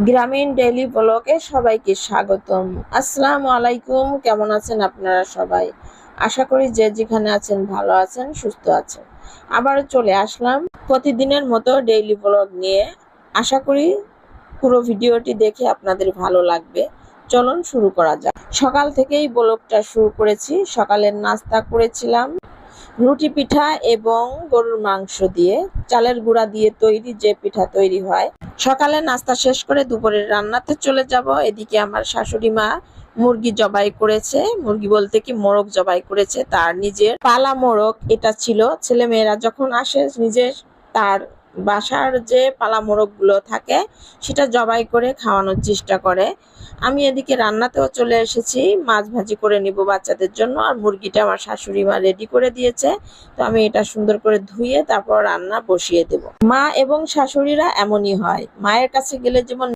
গ্রামীণ ডেইলি ব্লগে সবাইকে স্বাগতম। আসসালামু আলাইকুম। কেমন আছেন আপনারা সবাই? আশা করি যে যেখানে আছেন ভালো আছেন, সুস্থ আছেন। আবারও চলে আসলাম প্রতিদিনের মতো ডেইলি ব্লগ নিয়ে। আশা করি পুরো ভিডিওটি দেখে আপনাদের ভালো লাগবে। চলুন শুরু করা যাক। সকাল থেকেই ব্লগটা শুরু করেছি। সকালের নাস্তা করেছিলাম রুটি পিঠা এবং গরুর মাংস দিয়ে, চালের গুঁড়া দিয়ে তৈরি যে পিঠা তৈরি হয়। সকালে নাস্তা শেষ করে দুপুরের রান্নাতে চলে যাব। এদিকে আমার শাশুড়ি মা মুরগি জবাই করেছে, মুরগি বলতে কি মোরগ জবাই করেছে, তার নিজের পালা মোরগ এটা ছিল। ছেলে মেয়েরা যখন আসে নিজের তার বাসার যে পালা মোরগ গুলো থাকে সেটা জবাই করে খাওয়ানোর চেষ্টা করে। আমি এদিকে রান্নাতেও চলে এসেছি, মাছ ভাজি করে নিব বাচ্চাদের জন্য। আর মুরগিটা আমার শাশুড়ি মা রেডি করে দিয়েছে, তো আমি এটা সুন্দর করে ধুয়ে তারপর রান্না বসিয়ে দেব। মা এবং শাশুড়িরা এমনই হয়, মায়ের কাছে গেলে যেমন